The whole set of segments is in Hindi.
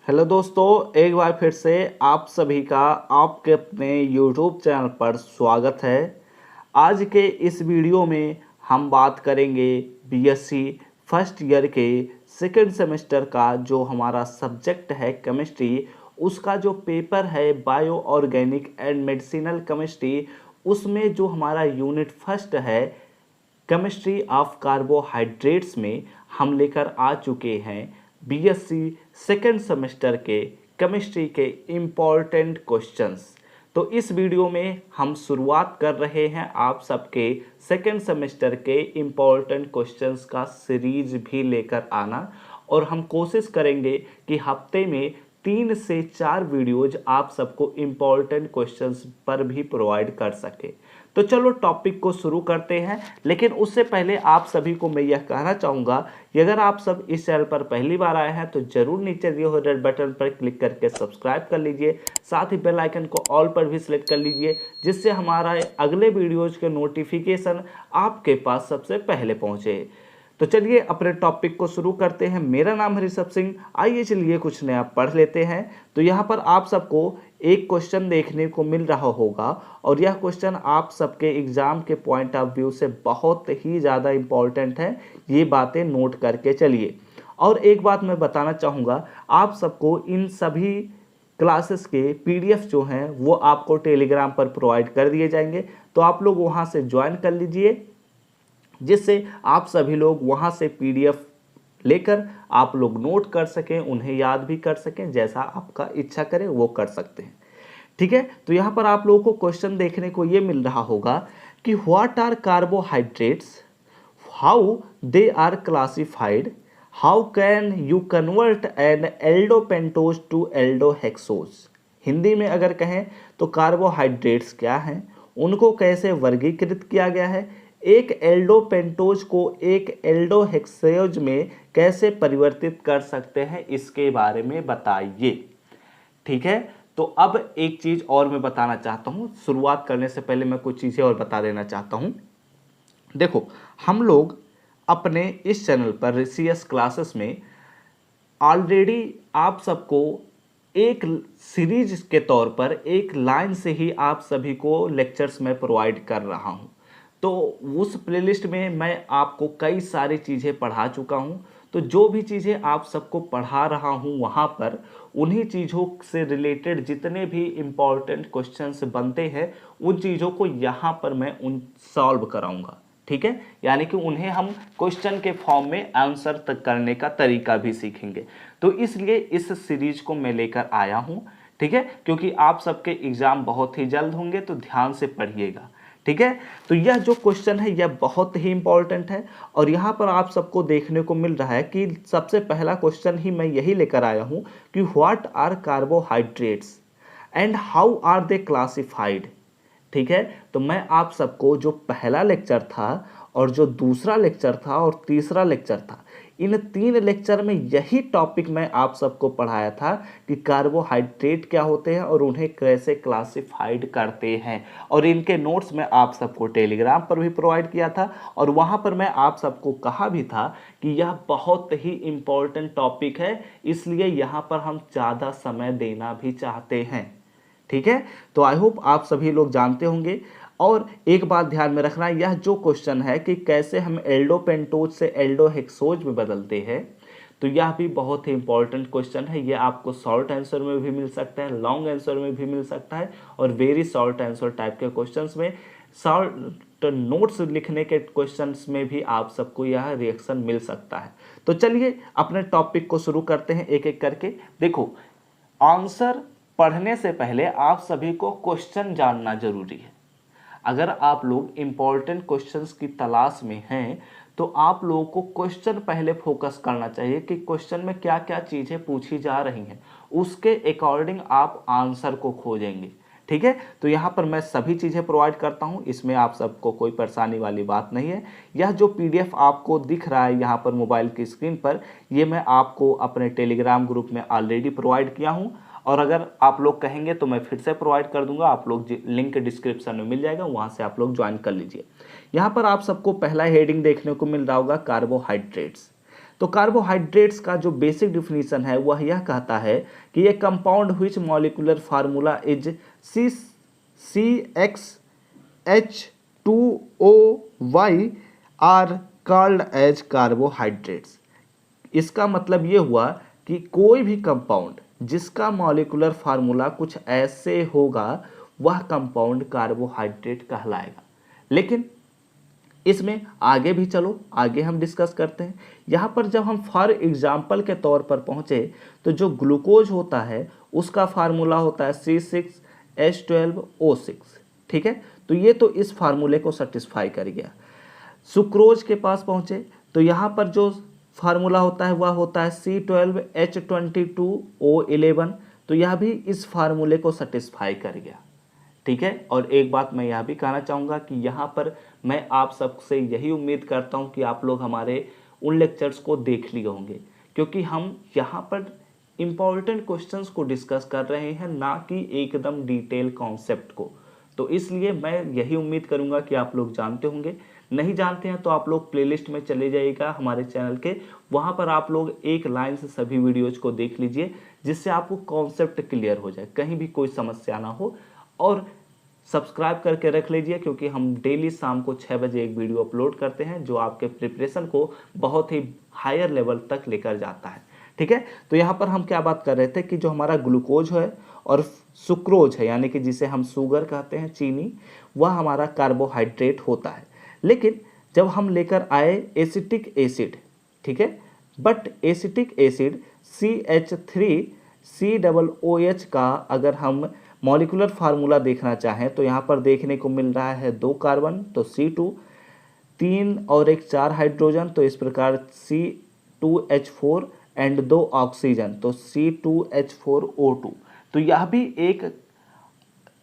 हेलो दोस्तों, एक बार फिर से आप सभी का आपके अपने YouTube चैनल पर स्वागत है। आज के इस वीडियो में हम बात करेंगे बीएससी फर्स्ट ईयर के सेकेंड सेमेस्टर का जो हमारा सब्जेक्ट है केमिस्ट्री, उसका जो पेपर है bio organic and medicinal chemistry, उसमें जो हमारा यूनिट फर्स्ट है केमिस्ट्री ऑफ कार्बोहाइड्रेट्स में हम लेकर आ चुके हैं बीएससी सेकेंड सेमेस्टर के केमिस्ट्री के इम्पॉर्टेंट क्वेश्चंस। तो इस वीडियो में हम शुरुआत कर रहे हैं आप सबके सेकेंड सेमेस्टर के इम्पॉर्टेंट क्वेश्चंस का सीरीज भी लेकर आना, और हम कोशिश करेंगे कि हफ्ते में 3 से 4 वीडियोज आप सबको इम्पॉर्टेंट क्वेश्चंस पर भी प्रोवाइड कर सके। तो चलो टॉपिक को शुरू करते हैं, लेकिन उससे पहले आप सभी को मैं यह कहना चाहूँगा कि अगर आप सब इस चैनल पर पहली बार आए हैं तो जरूर नीचे दिए हुए रेड बटन पर क्लिक करके सब्सक्राइब कर लीजिए। साथ ही बेल आइकन को ऑल पर भी सिलेक्ट कर लीजिए, जिससे हमारा अगले वीडियोज़ के नोटिफिकेशन आपके पास सबसे पहले पहुँचे। तो चलिए अपने टॉपिक को शुरू करते हैं। मेरा नाम है ऋषभ सिंह। आइए चलिए कुछ नया पढ़ लेते हैं। तो यहाँ पर आप सबको एक क्वेश्चन देखने को मिल रहा होगा, और यह क्वेश्चन आप सबके एग्जाम के पॉइंट ऑफ व्यू से बहुत ही ज़्यादा इम्पॉर्टेंट है। ये बातें नोट करके चलिए। और एक बात मैं बताना चाहूँगा, आप सबको इन सभी क्लासेस के पीडीएफ जो हैं वो आपको टेलीग्राम पर प्रोवाइड कर दिए जाएंगे, तो आप लोग वहाँ से ज्वाइन कर लीजिए, जिससे आप सभी लोग वहाँ से पीडीएफ लेकर आप लोग नोट कर सकें, उन्हें याद भी कर सकें, जैसा आपका इच्छा करे वो कर सकते हैं। ठीक है, तो यहाँ पर आप लोगों को क्वेश्चन देखने को ये मिल रहा होगा कि what are carbohydrates, how they are classified, how can you convert an aldopentose to aldohexose. Hindi में अगर कहें तो कार्बोहाइड्रेट्स क्या हैं, उनको कैसे वर्गीकृत किया गया है, एक एल्डोपेंटोज को एक एल्डोहेक्सेज में कैसे परिवर्तित कर सकते हैं, इसके बारे में बताइए। ठीक है, तो अब एक चीज और मैं बताना चाहता हूं। शुरुआत करने से पहले मैं कुछ चीजें और बता देना चाहता हूं। देखो, हम लोग अपने इस चैनल पर सीएस क्लासेस में ऑलरेडी आप सबको एक सीरीज के तौर पर एक लाइन से ही आप सभी को लेक्चर्स में प्रोवाइड कर रहा हूं। तो उस प्लेलिस्ट में मैं आपको कई सारी चीज़ें पढ़ा चुका हूं। तो जो भी चीज़ें आप सबको पढ़ा रहा हूं वहां पर उन्हीं चीज़ों से रिलेटेड जितने भी इम्पॉर्टेंट क्वेश्चंस बनते हैं, उन चीज़ों को यहाँ पर मैं उन सॉल्व कराऊंगा। ठीक है, यानी कि उन्हें हम क्वेश्चन के फॉर्म में आंसर तक करने का तरीका भी सीखेंगे। तो इसलिए इस सीरीज को मैं लेकर आया हूं। ठीक है, क्योंकि आप सबके एग्जाम बहुत ही जल्द होंगे, तो ध्यान से पढ़िएगा। ठीक है, तो यह जो क्वेश्चन है यह बहुत ही इंपॉर्टेंट है, और यहाँ पर आप सबको देखने को मिल रहा है कि सबसे पहला क्वेश्चन ही मैं यही लेकर आया हूँ कि what are carbohydrates and how are they classified. ठीक है, तो मैं आप सबको जो पहला लेक्चर था और जो दूसरा लेक्चर था और तीसरा लेक्चर था, इन 3 लेक्चर में यही टॉपिक मैं आप सबको पढ़ाया था कि कार्बोहाइड्रेट क्या होते हैं और उन्हें कैसे क्लासिफाइड करते हैं। और इनके नोट्स मैं आप सबको टेलीग्राम पर भी प्रोवाइड किया था, और वहाँ पर मैं आप सबको कहा भी था कि यह बहुत ही इम्पोर्टेंट टॉपिक है, इसलिए यहाँ पर हम ज़्यादा समय देना भी चाहते हैं। ठीक है, तो आई होप आप सभी लोग जानते होंगे। और एक बात ध्यान में रखना, यह जो क्वेश्चन है कि कैसे हम एल्डोपेंटोज से एल्डोहेक्सोज में बदलते हैं, तो यह भी बहुत ही इंपॉर्टेंट क्वेश्चन है। यह आपको शॉर्ट आंसर में भी मिल सकता है, लॉन्ग आंसर में भी मिल सकता है, और वेरी शॉर्ट आंसर टाइप के क्वेश्चंस में, शॉर्ट नोट्स लिखने के क्वेश्चंस में भी आप सबको यह रिएक्शन मिल सकता है। तो चलिए अपने टॉपिक को शुरू करते हैं एक एक करके। देखो, आंसर पढ़ने से पहले आप सभी को क्वेश्चन जानना जरूरी है। अगर आप लोग इम्पॉर्टेंट क्वेश्चंस की तलाश में हैं, तो आप लोगों को क्वेश्चन पहले फोकस करना चाहिए कि क्वेश्चन में क्या क्या चीज़ें पूछी जा रही हैं, उसके अकॉर्डिंग आप आंसर को खोजेंगे। ठीक है, तो यहाँ पर मैं सभी चीज़ें प्रोवाइड करता हूँ, इसमें आप सबको कोई परेशानी वाली बात नहीं है। यह जो पीडीएफ आपको दिख रहा है यहाँ पर मोबाइल की स्क्रीन पर, ये मैं आपको अपने टेलीग्राम ग्रुप में ऑलरेडी प्रोवाइड किया हूँ, और अगर आप लोग कहेंगे तो मैं फिर से प्रोवाइड कर दूंगा। आप लोग लिंक डिस्क्रिप्शन में मिल जाएगा, वहाँ से आप लोग ज्वाइन कर लीजिए। यहाँ पर आप सबको पहला हेडिंग देखने को मिल रहा होगा कार्बोहाइड्रेट्स। तो कार्बोहाइड्रेट्स का जो बेसिक डिफिनीशन है वह यह कहता है कि ये compound which molecular formula is CH2OY are called as carbohydrates. इसका मतलब ये हुआ कि कोई भी कंपाउंड जिसका मॉलिक्यूलर फार्मूला कुछ ऐसे होगा वह कंपाउंड कार्बोहाइड्रेट कहलाएगा। लेकिन इसमें आगे भी चलो, आगे हम डिस्कस करते हैं। यहाँ पर जब हम फॉर एग्जाम्पल के तौर पर पहुँचे तो जो ग्लूकोज होता है उसका फार्मूला होता है C6H12O6, ठीक है। तो ये तो इस फार्मूले को सेटिस्फाई कर गया। सुक्रोज के पास पहुँचे तो यहाँ पर जो फार्मूला होता है वह होता है C12H22O11, तो यह भी इस फार्मूले को सेटिस्फाई कर गया, ठीक है। और एक बात मैं यह भी कहना चाहूँगा कि यहाँ पर मैं आप सबसे यही उम्मीद करता हूँ कि आप लोग हमारे उन लेक्चर्स को देख लिए होंगे, क्योंकि हम यहाँ पर इम्पॉर्टेंट क्वेश्चंस को डिस्कस कर रहे हैं, ना कि एकदम डिटेल कॉन्सेप्ट को। तो इसलिए मैं यही उम्मीद करूँगा कि आप लोग जानते होंगे। नहीं जानते हैं तो आप लोग प्लेलिस्ट में चले जाइएगा हमारे चैनल के, वहाँ पर आप लोग एक लाइन से सभी वीडियोज़ को देख लीजिए, जिससे आपको कॉन्सेप्ट क्लियर हो जाए, कहीं भी कोई समस्या ना हो। और सब्सक्राइब करके रख लीजिए, क्योंकि हम डेली शाम को 6 बजे एक वीडियो अपलोड करते हैं जो आपके प्रिपरेशन को बहुत ही हायर लेवल तक लेकर जाता है, ठीक है। तो यहाँ पर हम क्या बात कर रहे थे कि जो हमारा ग्लूकोज है और सुक्रोज है, यानी कि जिसे हम शुगर कहते हैं, चीनी, वह हमारा कार्बोहाइड्रेट होता है। लेकिन जब हम लेकर आए एसिटिक एसिड, ठीक है, बट एसिटिक एसिड CH3COOH का अगर हम मॉलिक्यूलर फार्मूला देखना चाहें तो यहाँ पर देखने को मिल रहा है 2 कार्बन तो C2, 3 और 1 4 हाइड्रोजन, तो इस प्रकार C2H4 एंड 2 ऑक्सीजन तो C2H4O2। तो यह भी एक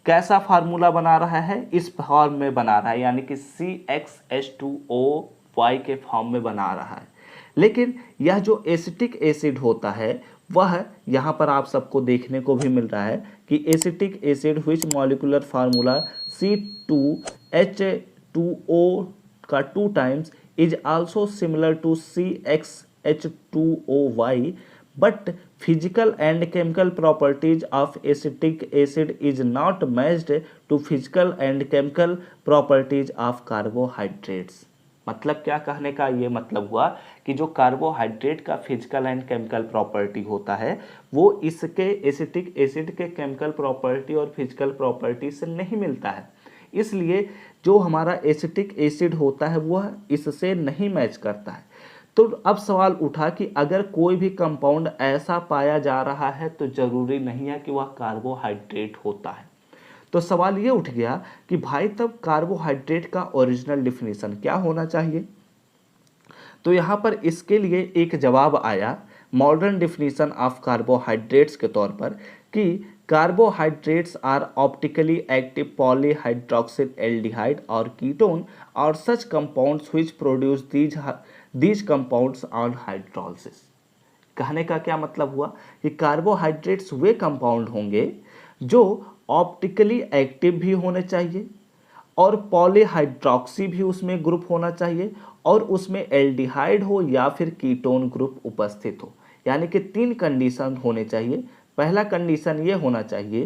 कैसा फार्मूला बना रहा है, इस फॉर्म में बना रहा है, यानी कि CXH2OY के फॉर्म में बना रहा है। लेकिन यह जो एसिटिक एसिड होता है वह यहाँ पर आप सबको देखने को भी मिल रहा है कि acetic acid which molecular formula C2H2O का 2 times is also similar to CXH2OY, but physical and chemical properties of acetic acid is not matched to physical and chemical properties of carbohydrates। मतलब क्या कहने का ये मतलब हुआ कि जो कार्बोहाइड्रेट का फिजिकल एंड केमिकल प्रॉपर्टी होता है वो इसके एसिटिक एसिड के केमिकल प्रॉपर्टी और फिजिकल प्रॉपर्टी से नहीं मिलता है। इसलिए जो हमारा एसिटिक एसिड होता है वह इससे नहीं मैच करता है। तो अब सवाल उठा कि अगर कोई भी कंपाउंड ऐसा पाया जा रहा है तो ज़रूरी नहीं है कि वह कार्बोहाइड्रेट होता है। तो सवाल ये उठ गया कि भाई तब कार्बोहाइड्रेट का ओरिजिनल डिफिनीशन क्या होना चाहिए। तो यहाँ पर इसके लिए एक जवाब आया मॉडर्न डिफिनीशन ऑफ कार्बोहाइड्रेट्स के तौर पर कि carbohydrates are optically active polyhydroxyl aldehyde और कीटोन और such compounds which produce these compounds on hydrolysis. कहने का क्या मतलब हुआ कि कार्बोहाइड्रेट्स वे कंपाउंड होंगे जो ऑप्टिकली एक्टिव भी होने चाहिए और पॉलीहाइड्रोक्सी भी उसमें ग्रुप होना चाहिए और उसमें एल्डिहाइड हो या फिर कीटोन ग्रुप उपस्थित हो, यानी कि 3 कंडीशन होने चाहिए। पहला कंडीशन ये होना चाहिए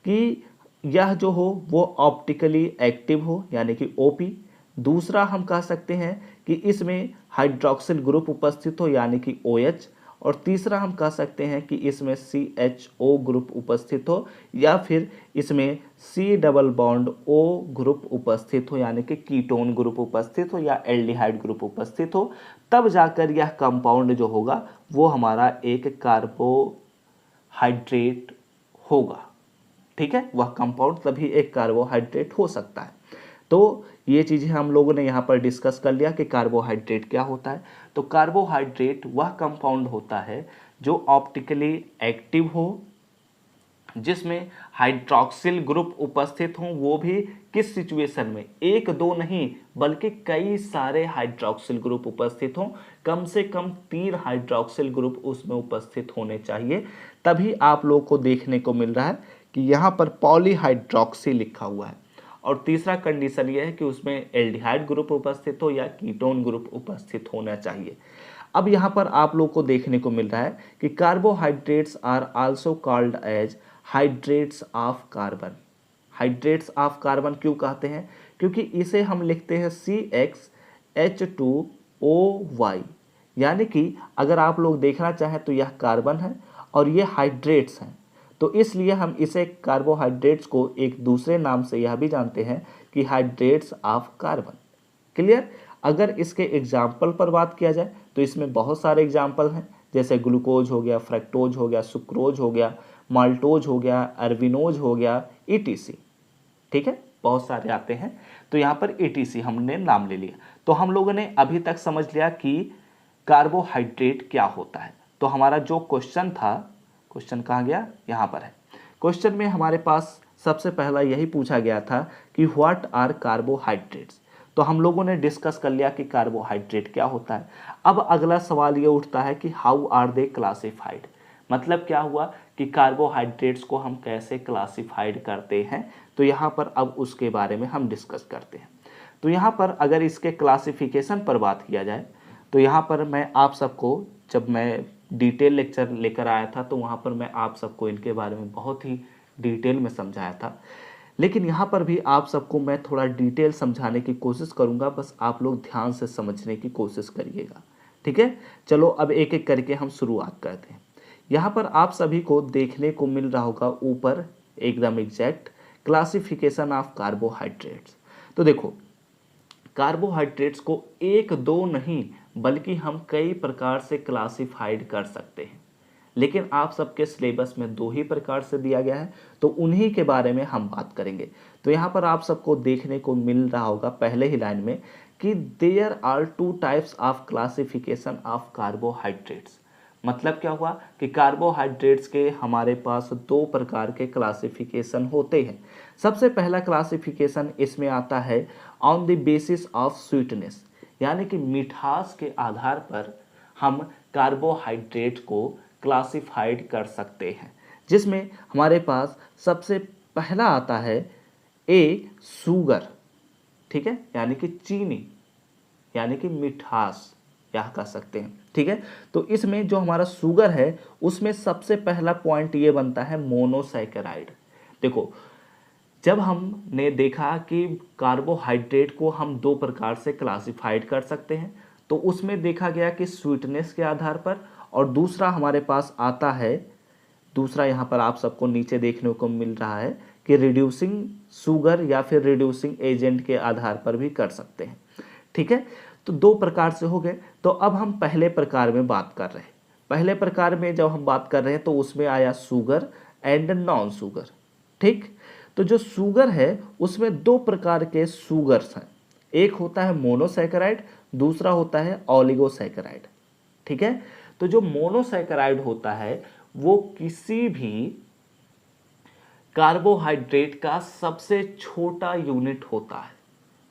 कि यह जो हो वो ऑप्टिकली एक्टिव हो, यानी कि OP। दूसरा हम कह सकते हैं कि इसमें हाइड्रोक्सिल ग्रुप उपस्थित हो, यानी कि OH। और तीसरा हम कह सकते हैं कि इसमें CHO ग्रुप उपस्थित हो या फिर इसमें C double bond O group उपस्थित हो, यानी कि कीटोन ग्रुप उपस्थित हो या एल्डिहाइड ग्रुप उपस्थित हो। तब जाकर यह कंपाउंड जो होगा वो हमारा एक कार्बोहाइड्रेट होगा, ठीक है। वह कंपाउंड तभी एक कार्बोहाइड्रेट हो सकता है। तो ये चीज़ें हम लोगों ने यहाँ पर डिस्कस कर लिया कि कार्बोहाइड्रेट क्या होता है। तो कार्बोहाइड्रेट वह कंपाउंड होता है जो ऑप्टिकली एक्टिव हो, जिसमें हाइड्रोक्सिल ग्रुप उपस्थित हों, वो भी किस सिचुएशन में, 1-2 नहीं बल्कि कई सारे हाइड्रोक्सिल ग्रुप उपस्थित हों, कम से कम 3 हाइड्रोक्सिल ग्रुप उसमें उपस्थित होने चाहिए। तभी आप लोग को देखने को मिल रहा है कि यहाँ पर पॉलीहाइड्रोक्सी लिखा हुआ है। और तीसरा कंडीशन यह है कि उसमें एल्डिहाइड ग्रुप उपस्थित हो या कीटोन ग्रुप उपस्थित होना चाहिए। अब यहाँ पर आप लोग को देखने को मिल रहा है कि carbohydrates are also called as hydrates of carbon. Hydrates of carbon क्यों कहते हैं? क्योंकि इसे हम लिखते हैं CxH2OY, यानी कि अगर आप लोग देखना चाहें तो यह कार्बन है और ये हाइड्रेट्स हैं, तो इसलिए हम इसे कार्बोहाइड्रेट्स को एक दूसरे नाम से यह भी जानते हैं कि हाइड्रेट्स ऑफ कार्बन। क्लियर? अगर इसके एग्जाम्पल पर बात किया जाए तो इसमें बहुत सारे एग्जाम्पल हैं, जैसे ग्लूकोज हो गया, फ्रक्टोज हो गया, सुक्रोज हो गया, माल्टोज हो गया, अर्बिनोज हो गया, ETC। ठीक है, बहुत सारे आते हैं, तो यहाँ पर ETC हमने नाम ले लिया। तो हम लोगों ने अभी तक समझ लिया कि कार्बोहाइड्रेट क्या होता है। तो हमारा जो क्वेश्चन था, क्वेश्चन कहाँ गया? यहाँ पर है। क्वेश्चन में हमारे पास सबसे पहला यही पूछा गया था कि व्हाट आर कार्बोहाइड्रेट्स। तो हम लोगों ने डिस्कस कर लिया कि कार्बोहाइड्रेट क्या होता है। अब अगला सवाल ये उठता है कि हाउ आर दे क्लासिफाइड, मतलब क्या हुआ कि कार्बोहाइड्रेट्स को हम कैसे क्लासिफाइड करते हैं। तो यहाँ पर अब उसके बारे में हम डिस्कस करते हैं। तो यहाँ पर अगर इसके क्लासिफिकेशन पर बात किया जाए तो यहाँ पर मैं आप सबको, जब मैं डिटेल लेक्चर लेकर आया था तो वहाँ पर मैं आप सबको इनके बारे में बहुत ही डिटेल में समझाया था, लेकिन यहाँ पर भी आप सबको मैं थोड़ा डिटेल समझाने की कोशिश करूँगा, बस आप लोग ध्यान से समझने की कोशिश करिएगा। ठीक है, चलो अब एक एक करके हम शुरुआत करते हैं। यहाँ पर आप सभी को देखने को मिल रहा होगा ऊपर एकदम एग्जैक्ट क्लासिफिकेशन ऑफ कार्बोहाइड्रेट्स। तो देखो, कार्बोहाइड्रेट्स को एक दो नहीं बल्कि हम कई प्रकार से क्लासिफाइड कर सकते हैं, लेकिन आप सबके सिलेबस में दो ही प्रकार से दिया गया है, तो उन्हीं के बारे में हम बात करेंगे। तो यहाँ पर आप सबको देखने को मिल रहा होगा पहले ही लाइन में कि there are two types of classification of carbohydrates. मतलब क्या हुआ कि कार्बोहाइड्रेट्स के हमारे पास दो प्रकार के क्लासिफिकेशन होते हैं। सबसे पहला क्लासिफिकेशन इसमें आता है on the basis of sweetness, यानी कि मिठास के आधार पर हम कार्बोहाइड्रेट को क्लासिफाइड कर सकते हैं, जिसमें हमारे पास सबसे पहला आता है शुगर। ठीक है, यानी कि चीनी, यानी कि मिठास यह कह सकते हैं। ठीक है, तो इसमें जो हमारा शुगर है उसमें सबसे पहला पॉइंट ये बनता है मोनोसैकेराइड। देखो, जब हमने देखा कि कार्बोहाइड्रेट को हम दो प्रकार से क्लासिफाइड कर सकते हैं, तो उसमें देखा गया कि स्वीटनेस के आधार पर, और दूसरा हमारे पास आता है, दूसरा यहाँ पर आप सबको नीचे देखने को मिल रहा है कि रिड्यूसिंग शुगर या फिर रिड्यूसिंग एजेंट के आधार पर भी कर सकते हैं। ठीक है, तो दो प्रकार से हो गए। तो अब हम पहले प्रकार में बात कर रहे हैं। पहले प्रकार में जब हम बात कर रहे हैं तो उसमें आया शुगर एंड नॉन शुगर। ठीक, तो जो शुगर है उसमें दो प्रकार के शुगर्स हैं, एक होता है मोनोसैकेराइड, दूसरा होता है ऑलिगोसैकेराइड। ठीक है, तो जो मोनोसैकेराइड होता है वो किसी भी कार्बोहाइड्रेट का सबसे छोटा यूनिट होता है।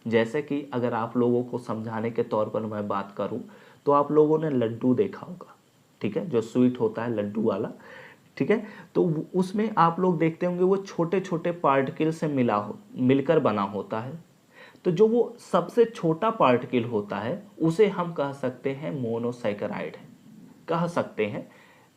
जैसे कि अगर आप लोगों को समझाने के तौर पर मैं बात करूं तो आप लोगों ने लड्डू देखा होगा। ठीक है, जो स्वीट होता है लड्डू वाला। ठीक है, तो उसमें आप लोग देखते होंगे वो छोटे छोटे पार्टिकल से मिलकर बना होता है। तो जो वो सबसे छोटा पार्टिकल होता है उसे हम कह सकते हैं मोनोसैकेराइड है, कह सकते हैं।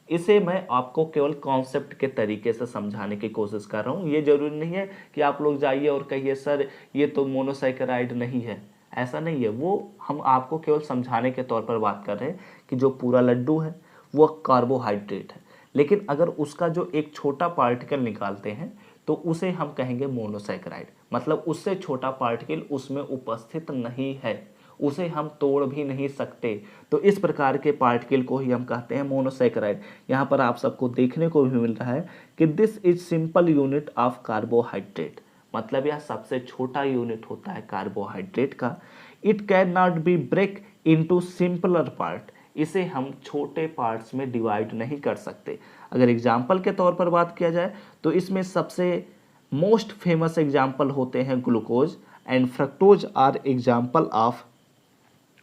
इसे मैं आपको केवल कॉन्सेप्ट के तरीके से समझाने की कोशिश कर रहा हूँ। ये जरूरी नहीं है कि आप लोग जाइए और कहिए सर ये तो मोनोसैकेराइड नहीं है, ऐसा नहीं है। वो हम आपको केवल समझाने के तौर पर बात कर रहे हैं कि जो पूरा लड्डू है वो कार्बोहाइड्रेट है, लेकिन अगर उसका जो एक छोटा पार्टिकल निकालते हैं तो उसे हम कहेंगे मोनोसैकेराइड, मतलब उससे छोटा पार्टिकल उसमें उपस्थित नहीं है, उसे हम तोड़ भी नहीं सकते। तो इस प्रकार के पार्टिकल को ही हम कहते हैं मोनोसैकेराइड। यहाँ पर आप सबको देखने को भी मिल रहा है कि this is simple unit of carbohydrate, मतलब यह सबसे छोटा यूनिट होता है कार्बोहाइड्रेट का। It can not be break into simpler part, इसे हम छोटे पार्ट्स में डिवाइड नहीं कर सकते। अगर एग्जाम्पल के तौर पर बात किया जाए तो इसमें सबसे मोस्ट फेमस एग्जाम्पल होते हैं glucose and fructose are example of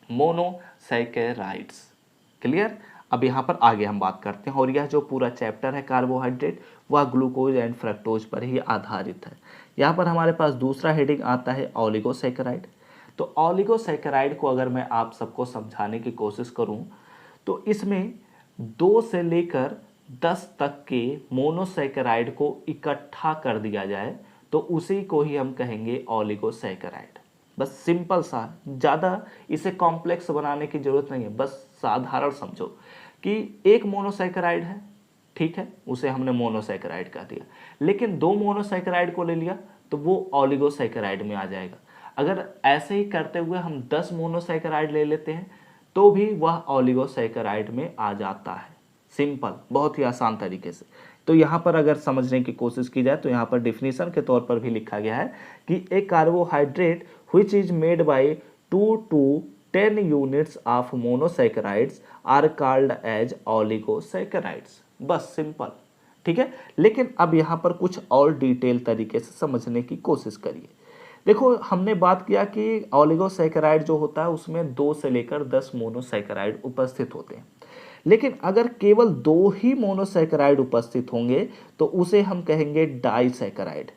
monosaccharides. Clear? अब यहाँ पर आगे हम बात करते हैं, और यह जो पूरा चैप्टर है कार्बोहाइड्रेट वह ग्लूकोज एंड फ्रक्टोज पर ही आधारित है। यहाँ पर हमारे पास दूसरा हेडिंग आता है ऑलिगोसैकेराइड। तो ऑलिगोसैकेराइड को अगर मैं आप सबको समझाने की कोशिश करूँ तो इसमें 2 से लेकर 10 तक के मोनोसैकेराइड को इकट्ठा कर दिया जाए तो उसी को ही हम कहेंगे ऑलिगोसैकेराइड। बस सिंपल सा, ज़्यादा इसे कॉम्प्लेक्स बनाने की जरूरत नहीं है, बस साधारण समझो कि एक मोनोसैकेराइड है, ठीक है, उसे हमने मोनोसैकेराइड कह दिया, लेकिन 2 मोनोसैकेराइड को ले लिया तो वो ऑलिगोसैकेराइड में आ जाएगा। अगर ऐसे ही करते हुए हम 10 मोनोसैकेराइड ले लेते हैं तो भी वह ऑलिगोसैकेराइड में आ जाता है। सिंपल, बहुत ही आसान तरीके से। तो यहाँ पर अगर समझने की कोशिश की जाए तो यहाँ पर डिफिनीशन के तौर पर भी लिखा गया है कि एक carbohydrate which is made by 2 to 10 units of monosaccharides are called as oligosaccharides। बस सिंपल, ठीक है। लेकिन अब यहाँ पर कुछ और डिटेल तरीके से समझने की कोशिश करिए। देखो, हमने बात किया कि ऑलिगोसैकेराइड जो होता है उसमें 2 से लेकर 10 मोनोसैकेराइड उपस्थित होते हैं, लेकिन अगर केवल 2 ही मोनोसैकेराइड उपस्थित होंगे तो उसे हम कहेंगे डाइसैकेराइड,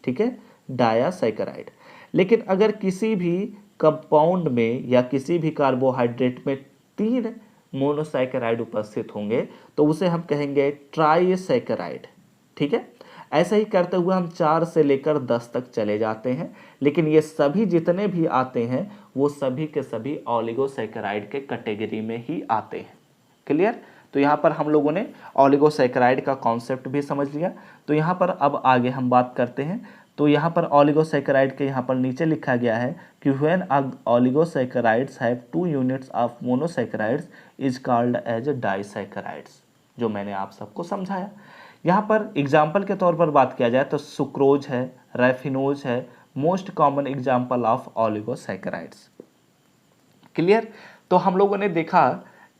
ठीक है, डायासैकेराइड। लेकिन अगर किसी भी कंपाउंड में या किसी भी कार्बोहाइड्रेट में 3 मोनोसैकेराइड उपस्थित होंगे तो उसे हम कहेंगे ट्राइसैकेराइड, ठीक है। ऐसा ही करते हुए हम 4 से लेकर 10 तक चले जाते हैं, लेकिन ये सभी जितने भी आते हैं वो सभी के सभी ऑलिगोसैकेराइड के कैटेगरी में ही आते हैं। क्लियर? तो यहाँ पर हम लोगों ने ऑलिगोसैकेराइड का कॉन्सेप्ट भी समझ लिया। तो यहाँ पर अब आगे हम बात करते हैं। तो यहाँ पर ऑलिगोसैकेराइड के यहाँ पर नीचे लिखा गया है कि when oligosaccharides have 2 units of monosaccharides is called as disaccharides, जो मैंने आप सबको समझाया। यहाँ पर एग्जाम्पल के तौर पर बात किया जाए तो सुक्रोज है, रैफिनोज है, most common example of oligosaccharides. Clear? तो हम लोगों ने देखा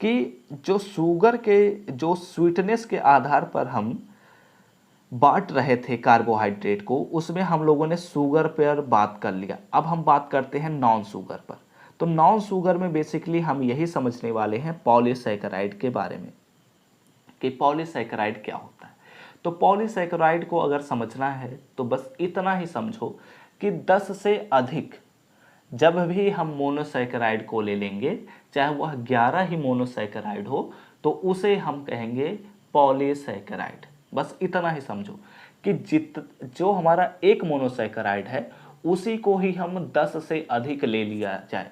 कि जो शुगर के जो स्वीटनेस के आधार पर हम बांट रहे थे कार्बोहाइड्रेट को, उसमें हम लोगों ने शुगर पर बात कर लिया। अब हम बात करते हैं नॉन शुगर पर। तो नॉन शुगर में बेसिकली हम यही समझने वाले हैं पॉलीसैकेराइड के बारे में कि पॉलीसैकेराइड क्या होता है। तो पॉलीसैकेराइड को अगर समझना है तो बस इतना ही समझो कि 10 से अधिक जब भी हम मोनोसैकेराइड को ले लेंगे, चाहे वह 11 ही मोनोसैकेराइड हो, तो उसे हम कहेंगे पॉलीसैकेराइड। बस इतना ही समझो कि जो हमारा एक मोनोसैकेराइड है उसी को ही हम 10 से अधिक ले लिया जाए,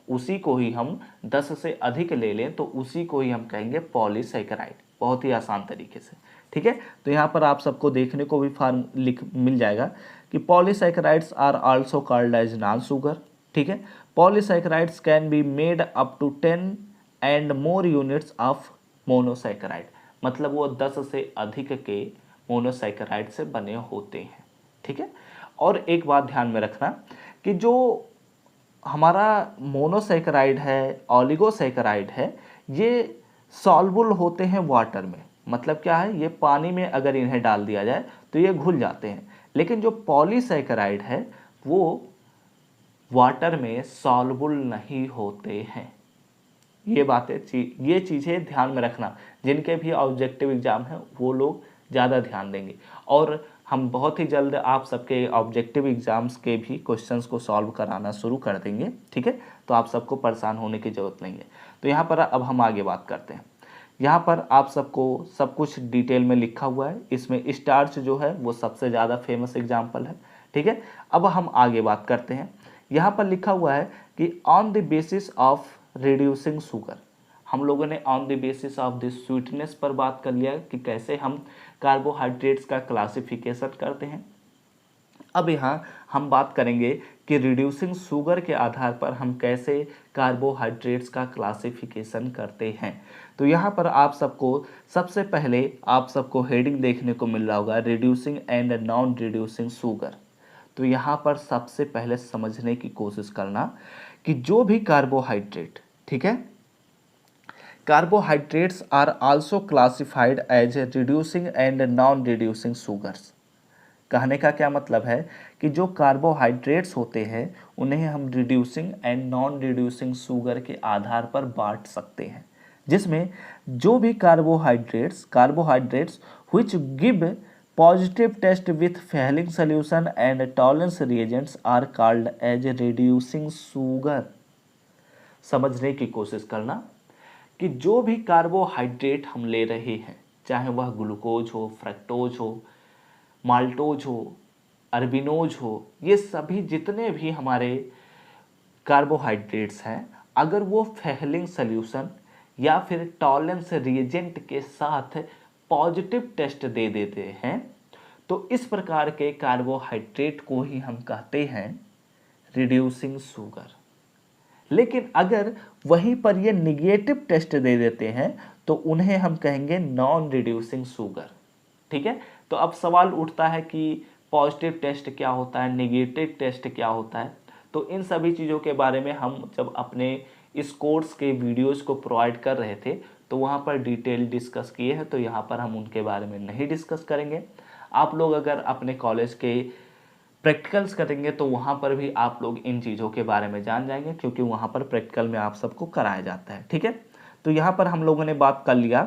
उसी को ही हम 10 से अधिक ले लें तो उसी को ही हम कहेंगे पॉलीसैकेराइड। बहुत ही आसान तरीके से, ठीक है। तो यहाँ पर आप सबको देखने को भी मिल जाएगा कि polysaccharides are also called as non sugar, ठीक है। Polysaccharides can be made up to 10 and more units of monosaccharide, मतलब वो 10 से अधिक के मोनोसैकेराइड से बने होते हैं, ठीक है। और एक बात ध्यान में रखना कि जो हमारा मोनोसैकेराइड है, ऑलिगोसैकेराइड है, ये सॉल्युबल होते हैं वाटर में। मतलब क्या है, ये पानी में अगर इन्हें डाल दिया जाए तो ये घुल जाते हैं, लेकिन जो पॉलीसैकेराइड है वो वाटर में सॉल्युबल नहीं होते हैं। ये चीज़ें ध्यान में रखना, जिनके भी ऑब्जेक्टिव एग्जाम हैं वो लोग ज़्यादा ध्यान देंगे। और हम बहुत ही जल्द आप सबके ऑब्जेक्टिव एग्जाम्स के भी क्वेश्चंस को सॉल्व कराना शुरू कर देंगे, ठीक है। तो आप सबको परेशान होने की ज़रूरत नहीं है। तो यहाँ पर अब हम आगे बात करते हैं। यहाँ पर आप सबको सब कुछ डिटेल में लिखा हुआ है। इसमें स्टार्च जो है वो सबसे ज़्यादा फेमस एग्जाम्पल है, ठीक है। अब हम आगे बात करते हैं। यहाँ पर लिखा हुआ है कि on the basis of reducing sugar, हम लोगों ने on the basis of the sweetness पर बात कर लिया कि कैसे हम कार्बोहाइड्रेट्स का क्लासिफिकेशन करते हैं। अब यहाँ हम बात करेंगे कि रिड्यूसिंग शुगर के आधार पर हम कैसे कार्बोहाइड्रेट्स का क्लासिफिकेशन करते हैं। तो यहाँ पर आप सबको सबसे पहले आप सबको हेडिंग देखने को मिल रहा होगा, reducing and non reducing sugar. तो यहाँ पर सबसे पहले समझने की कोशिश करना कि जो भी कार्बोहाइड्रेट, ठीक है, carbohydrates are also classified as reducing and non reducing sugars. कहने का क्या मतलब है कि जो कार्बोहाइड्रेट्स होते हैं उन्हें हम reducing and non reducing sugar के आधार पर बांट सकते हैं, जिसमें जो भी carbohydrates which give positive test with Fehling solution and Tollens reagents are called as reducing sugar. समझने की कोशिश करना, कि जो भी कार्बोहाइड्रेट हम ले रहे हैं, चाहे वह ग्लूकोज हो, फ्रक्टोज हो, माल्टोज हो, अर्बिनोज हो, ये सभी जितने भी हमारे कार्बोहाइड्रेट्स हैं, अगर वो फेहलिंग सॉल्यूशन या फिर टॉलेंस रिएजेंट के साथ पॉजिटिव टेस्ट दे देते हैं, तो इस प्रकार के कार्बोहाइड्रेट को ही हम कहते हैं रिड्यूसिंग शुगर। लेकिन अगर वहीं पर ये निगेटिव टेस्ट दे देते हैं तो उन्हें हम कहेंगे नॉन रिड्यूसिंग शुगर। ठीक है, तो अब सवाल उठता है कि पॉजिटिव टेस्ट क्या होता है, नेगेटिव टेस्ट क्या होता है। तो इन सभी चीज़ों के बारे में हम जब अपने इस कोर्स के वीडियोस को प्रोवाइड कर रहे थे तो वहाँ पर डिटेल डिस्कस किए हैं, तो यहाँ पर हम उनके बारे में नहीं डिस्कस करेंगे। आप लोग अगर अपने कॉलेज के प्रैक्टिकल्स करेंगे तो वहाँ पर भी आप लोग इन चीज़ों के बारे में जान जाएंगे, क्योंकि वहाँ पर प्रैक्टिकल में आप सबको कराया जाता है। ठीक है, तो यहाँ पर हम लोगों ने बात कर लिया,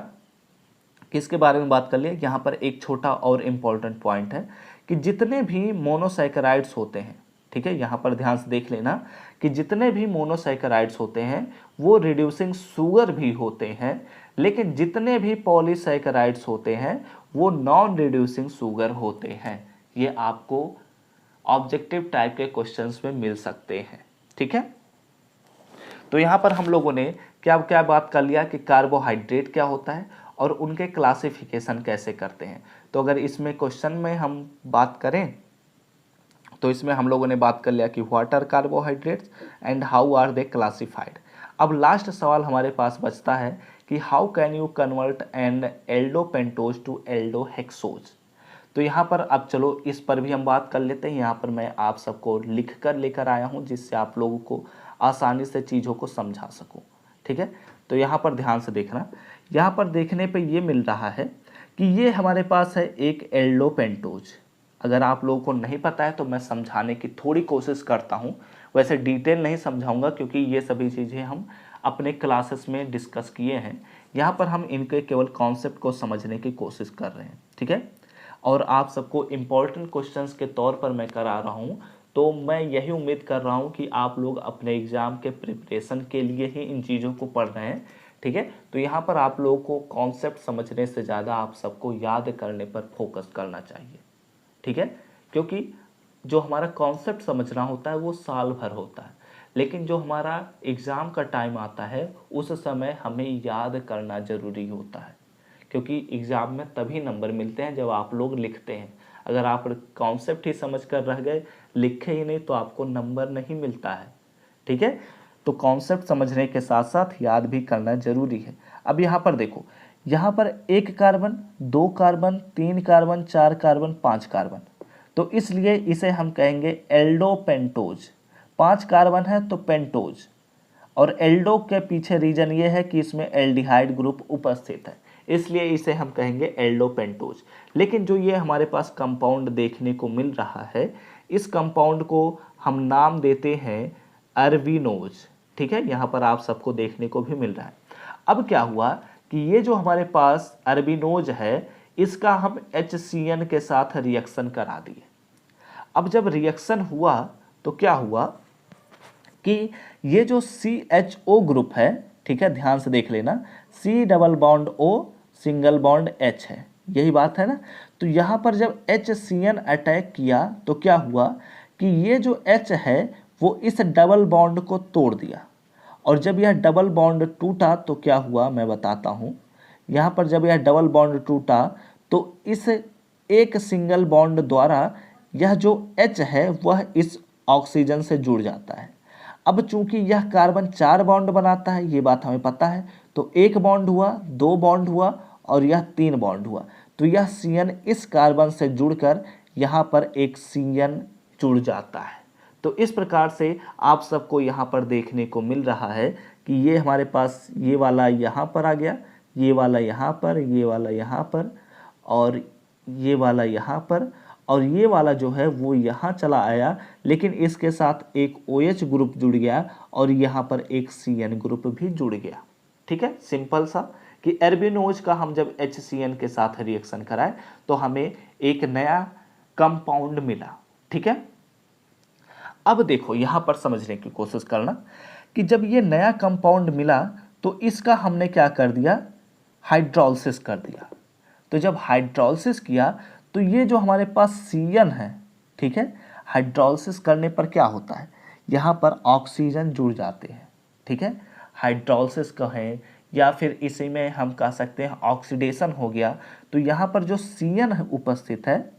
किसके बारे में बात कर लिया। यहाँ पर एक छोटा और इम्पॉर्टेंट पॉइंट है कि जितने भी मोनोसैकेराइड्स होते हैं, ठीक है, यहाँ पर ध्यान से देख लेना कि जितने भी मोनोसैकेराइड्स होते हैं वो रिड्यूसिंग शुगर भी होते हैं, लेकिन जितने भी पॉलीसैकेराइड्स होते हैं वो नॉन रिड्यूसिंग शुगर होते हैं। ये आपको ऑब्जेक्टिव टाइप के क्वेश्चंस में मिल सकते हैं। ठीक है, तो यहाँ पर हम लोगों ने क्या क्या बात कर लिया कि कार्बोहाइड्रेट क्या होता है और उनके क्लासिफिकेशन कैसे करते हैं। तो अगर इसमें क्वेश्चन में हम बात करें तो इसमें हम लोगों ने बात कर लिया कि what are carbohydrates and how are they classified. अब लास्ट सवाल हमारे पास बचता है कि how can you convert an aldopentose to aldohexose. तो यहाँ पर अब चलो इस पर भी हम बात कर लेते हैं। यहाँ पर मैं आप सबको लिख कर लेकर आया हूँ जिससे आप लोगों को आसानी से चीज़ों को समझा सकूँ। ठीक है, तो यहाँ पर ध्यान से देखना, यहाँ पर देखने पे ये मिल रहा है कि ये हमारे पास है एक एल्डोपेंटोज। अगर आप लोगों को नहीं पता है तो मैं समझाने की थोड़ी कोशिश करता हूँ, वैसे डिटेल नहीं समझाऊंगा क्योंकि ये सभी चीज़ें हम अपने क्लासेस में डिस्कस किए हैं। यहाँ पर हम इनके केवल कॉन्सेप्ट को समझने की कोशिश कर रहे हैं। ठीक है, और आप सबको इम्पोर्टेंट क्वेश्चंस के तौर पर मैं करा रहा हूँ, तो मैं यही उम्मीद कर रहा हूँ कि आप लोग अपने एग्ज़ाम के प्रिपरेशन के लिए ही इन चीज़ों को पढ़ रहे हैं। ठीक है, तो यहाँ पर आप लोगों को कॉन्सेप्ट समझने से ज़्यादा आप सबको याद करने पर फोकस करना चाहिए। ठीक है, क्योंकि जो हमारा कॉन्सेप्ट समझना होता है वो साल भर होता है, लेकिन जो हमारा एग्ज़ाम का टाइम आता है उस समय हमें याद करना ज़रूरी होता है, क्योंकि एग्ज़ाम में तभी नंबर मिलते हैं जब आप लोग लिखते हैं। अगर आप कॉन्सेप्ट ही समझ कर रह गए, लिखे ही नहीं, तो आपको नंबर नहीं मिलता है। ठीक है, तो कॉन्सेप्ट समझने के साथ साथ याद भी करना ज़रूरी है। अब यहाँ पर देखो, यहाँ पर 1 carbon, 2 carbon, 3 carbon, 4 carbon, 5 carbon, तो इसलिए इसे हम कहेंगे एल्डोपेंटोज। 5 कार्बन है तो पेंटोज, और एल्डो के पीछे रीजन ये है कि इसमें एल्डिहाइड ग्रुप उपस्थित है, इसलिए इसे हम कहेंगे एल्डोपेंटोज। लेकिन जो ये हमारे पास कंपाउंड देखने को मिल रहा है, इस कंपाउंड को हम नाम देते हैं अर्बिनोज। ठीक है, यहाँ पर आप सबको देखने को भी मिल रहा है। अब क्या हुआ कि ये जो हमारे पास अर्बिनोज है इसका हम HCN के साथ रिएक्शन करा दिए। अब जब रिएक्शन हुआ तो क्या हुआ कि ये जो CHO ग्रुप है, ठीक है, ध्यान से देख लेना, C double bond O single bond H है, यही बात है ना। तो यहाँ पर जब HCN अटैक किया तो क्या हुआ कि ये जो H है वो इस डबल बॉन्ड को तोड़ दिया, और जब यह डबल बॉन्ड टूटा तो क्या हुआ मैं बताता हूँ। यहाँ पर जब यह डबल बॉन्ड टूटा तो इस एक सिंगल बॉन्ड द्वारा यह जो H है वह इस ऑक्सीजन से जुड़ जाता है। अब चूंकि यह कार्बन 4 बॉन्ड बनाता है, ये बात हमें पता है, तो 1 बॉन्ड हुआ, 2 बॉन्ड हुआ और यह 3 बॉन्ड हुआ, तो यह CN इस कार्बन से जुड़कर यहाँ पर एक CN जुड़ जाता है। तो इस प्रकार से आप सबको यहाँ पर देखने को मिल रहा है कि ये हमारे पास ये वाला यहाँ पर आ गया, ये वाला यहाँ पर, ये वाला यहाँ पर, और ये वाला यहाँ पर, और ये वाला जो है वो यहाँ चला आया, लेकिन इसके साथ एक OH ग्रुप जुड़ गया और यहाँ पर एक CN ग्रुप भी जुड़ गया। ठीक है, सिंपल सा कि एर्बिनोज का हम जब HCN के साथ रिएक्शन कराए तो हमें एक नया कंपाउंड मिला। ठीक है, अब देखो यहाँ पर समझने की कोशिश करना कि जब ये नया कंपाउंड मिला तो इसका हमने क्या कर दिया, हाइड्रोलिसिस कर दिया। तो जब हाइड्रोलिसिस किया तो ये जो हमारे पास CN है, ठीक है, हाइड्रोलिसिस करने पर क्या होता है, यहाँ पर ऑक्सीजन जुड़ जाते हैं, ठीक है। हाइड्रोलिसिस कहें या फिर इसी में हम कह सकते हैं ऑक्सीडेशन हो गया, तो यहाँ पर जो CN उपस्थित है,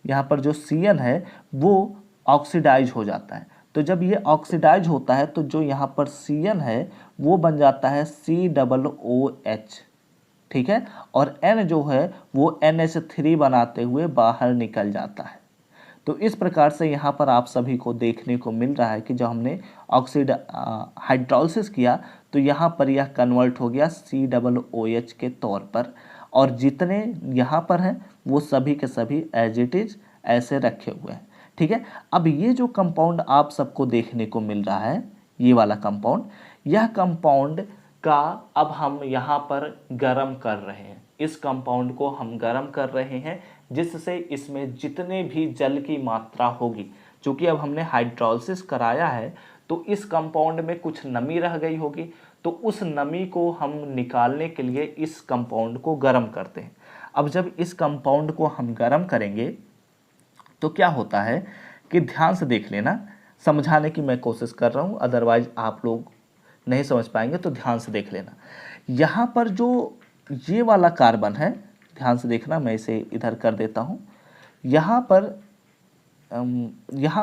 यहाँ पर जो CN है वो ऑक्सीडाइज हो जाता है। तो जब ये ऑक्सीडाइज होता है तो जो यहाँ पर CN है वो बन जाता है COOH, ठीक है, और N जो है वो NH3 बनाते हुए बाहर निकल जाता है। तो इस प्रकार से यहाँ पर आप सभी को देखने को मिल रहा है कि जब हमने हाइड्रोलिसिस किया तो यहाँ पर यह कन्वर्ट हो गया COOH के तौर पर, और जितने यहाँ पर हैं वो सभी के सभी एज इट इज ऐसे रखे हुए हैं, ठीक है। अब ये जो कंपाउंड आप सबको देखने को मिल रहा है, ये वाला कंपाउंड, यह कंपाउंड का अब हम यहाँ पर गर्म कर रहे हैं, इस कंपाउंड को हम गर्म कर रहे हैं, जिससे इसमें जितने भी जल की मात्रा होगी, क्योंकि अब हमने हाइड्रोलिसिस कराया है तो इस कंपाउंड में कुछ नमी रह गई होगी, तो उस नमी को हम निकालने के लिए इस कंपाउंड को गर्म करते हैं। अब जब इस कंपाउंड को हम गर्म करेंगे तो क्या होता है कि ध्यान से देख लेना, समझाने की मैं कोशिश कर रहा हूँ, अदरवाइज आप लोग नहीं समझ पाएंगे, तो ध्यान से देख लेना। यहाँ पर जो ये वाला कार्बन है, ध्यान से देखना, मैं इसे इधर कर देता हूँ। यहाँ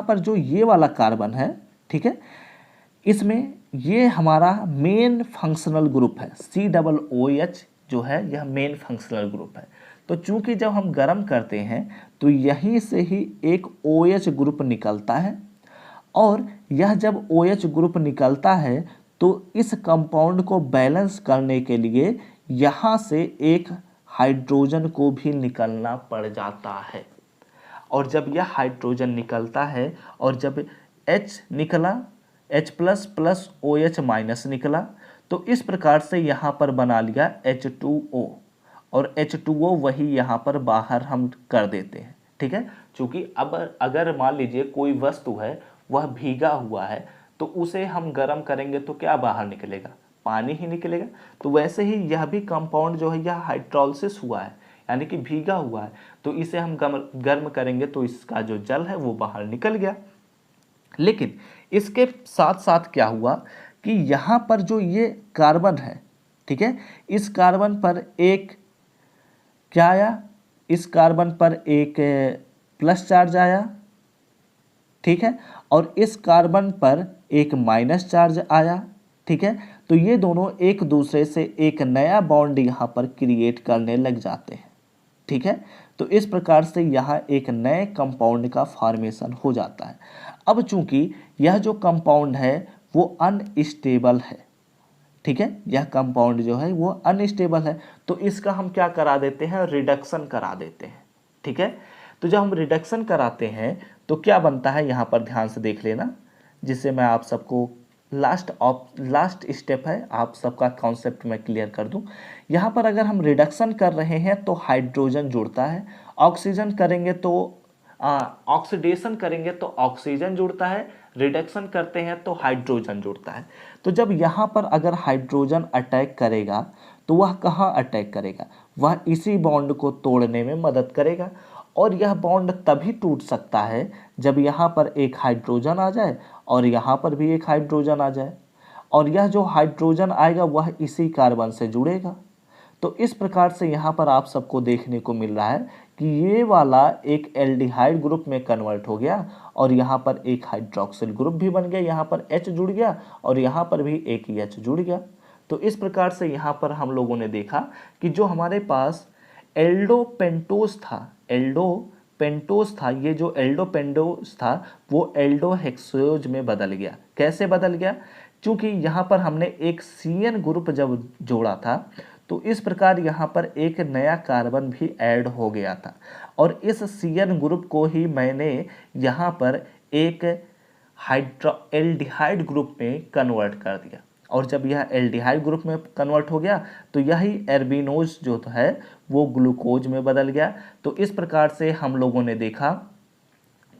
पर जो ये वाला कार्बन है, ठीक है, इसमें ये हमारा मेन फंक्शनल ग्रुप है, COOH जो है यह मेन फंक्शनल ग्रुप है। तो चूंकि जब हम गर्म करते हैं तो यहीं से ही एक OH ग्रुप निकलता है, और यह जब OH ग्रुप निकलता है तो इस कंपाउंड को बैलेंस करने के लिए यहाँ से एक हाइड्रोजन को भी निकलना पड़ जाता है। और जब यह हाइड्रोजन निकलता है और जब H निकला, H plus plus OH minus निकला, तो इस प्रकार से यहाँ पर बना लिया H2O, और H2O वही यहाँ पर बाहर हम कर देते हैं, ठीक है। क्योंकि अब अगर मान लीजिए कोई वस्तु है वह भीगा हुआ है तो उसे हम गर्म करेंगे तो क्या बाहर निकलेगा, पानी ही निकलेगा। तो वैसे ही यह भी कंपाउंड जो है यह हाइड्रोलिसिस हुआ है, यानी कि भीगा हुआ है, तो इसे हम गर्म करेंगे तो इसका जो जल है वो बाहर निकल गया। लेकिन इसके साथ साथ क्या हुआ कि यहाँ पर जो ये कार्बन है, ठीक है, इस कार्बन पर एक क्या आया, इस कार्बन पर एक प्लस चार्ज आया, ठीक है, और इस कार्बन पर एक माइनस चार्ज आया, ठीक है। तो ये दोनों एक दूसरे से एक नया बॉन्ड यहाँ पर क्रिएट करने लग जाते हैं, ठीक है। तो इस प्रकार से यहाँ एक नए कंपाउंड का फॉर्मेशन हो जाता है। अब चूंकि यह जो कंपाउंड है वो अनस्टेबल है, ठीक है, यह कंपाउंड जो है वो अनस्टेबल है, तो इसका हम क्या करा देते हैं, रिडक्शन करा देते हैं, ठीक है। तो जब हम रिडक्शन कराते हैं तो क्या बनता है, यहाँ पर ध्यान से देख लेना, जिससे मैं आप सबको लास्ट स्टेप है, आप सबका कॉन्सेप्ट मैं क्लियर कर दूं। यहाँ पर अगर हम रिडक्शन कर रहे हैं तो हाइड्रोजन जुड़ता है, ऑक्सीजन करेंगे तो ऑक्सीडेशन करेंगे तो ऑक्सीजन जुड़ता है, रिडक्शन करते हैं तो हाइड्रोजन जुड़ता है। तो जब यहाँ पर अगर हाइड्रोजन अटैक करेगा तो वह कहाँ अटैक करेगा, वह इसी बॉन्ड को तोड़ने में मदद करेगा, और यह बॉन्ड तभी टूट सकता है जब यहाँ पर एक हाइड्रोजन आ जाए और यहाँ पर भी एक हाइड्रोजन आ जाए, और यह जो हाइड्रोजन आएगा वह इसी कार्बन से जुड़ेगा। तो इस प्रकार से यहाँ पर आप सबको देखने को मिल रहा है कि ये वाला एक एल्डिहाइड ग्रुप में कन्वर्ट हो गया, और यहाँ पर एक हाइड्रोक्सिल ग्रुप भी बन गया, यहाँ पर H जुड़ गया और यहाँ पर भी एक H जुड़ गया। तो इस प्रकार से यहाँ पर हम लोगों ने देखा कि जो हमारे पास एल्डोपेंटोज था, ये जो एल्डोपेंटोज था वो एल्डोहेक्सोज में बदल गया। कैसे बदल गया, क्योंकि यहाँ पर हमने एक CN ग्रुप जब जोड़ा था तो इस प्रकार यहाँ पर एक नया कार्बन भी ऐड हो गया था, और इस CN ग्रुप को ही मैंने यहाँ पर एक एल्डिहाइड ग्रुप में कन्वर्ट कर दिया, और जब यह एल्डिहाइड ग्रुप में कन्वर्ट हो गया तो यही एर्बिनोज जो है वो ग्लूकोज में बदल गया। तो इस प्रकार से हम लोगों ने देखा,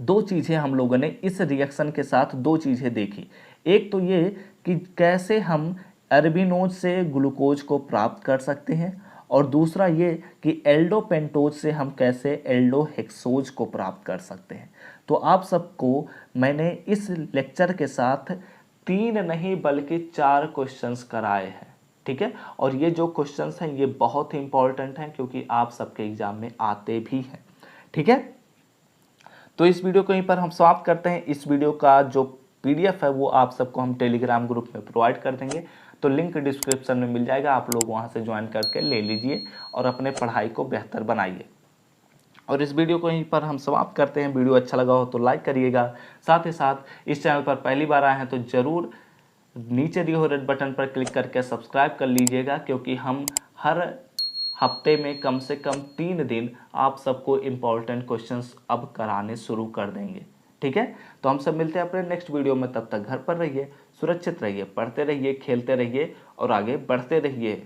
दो चीज़ें हम लोगों ने इस रिएक्शन के साथ दो चीज़ें देखी। एक तो ये कि कैसे हम एर्बिनोज से ग्लूकोज को प्राप्त कर सकते हैं, और दूसरा ये कि एल्डोपेंटोज से हम कैसे एल्डोहेक्सोज को प्राप्त कर सकते हैं। तो आप सबको मैंने इस लेक्चर के साथ 3 नहीं बल्कि 4 क्वेश्चंस कराए हैं, ठीक है। और ये जो क्वेश्चंस हैं ये बहुत ही इंपॉर्टेंट हैं क्योंकि आप सबके एग्जाम में आते भी हैं, ठीक है। तो इस वीडियो को यहीं पर हम समाप्त करते हैं। इस वीडियो का जो पीडीएफ है वो आप सबको हम टेलीग्राम ग्रुप में प्रोवाइड कर देंगे, तो लिंक डिस्क्रिप्शन में मिल जाएगा, आप लोग वहां से ज्वाइन करके ले लीजिए और अपने पढ़ाई को बेहतर बनाइए। और इस वीडियो को यहीं पर हम समाप्त करते हैं। वीडियो अच्छा लगा हो तो लाइक करिएगा, साथ ही साथ इस चैनल पर पहली बार आए हैं तो ज़रूर नीचे दिए हुए रेड बटन पर क्लिक करके सब्सक्राइब कर लीजिएगा, क्योंकि हम हर हफ्ते में कम से कम 3 दिन आप सबको इम्पोर्टेंट क्वेश्चंस अब कराने शुरू कर देंगे, ठीक है। तो हम सब मिलते हैं अपने नेक्स्ट वीडियो में, तब तक घर पर रहिए, सुरक्षित रहिए, पढ़ते रहिए, खेलते रहिए और आगे बढ़ते रहिए।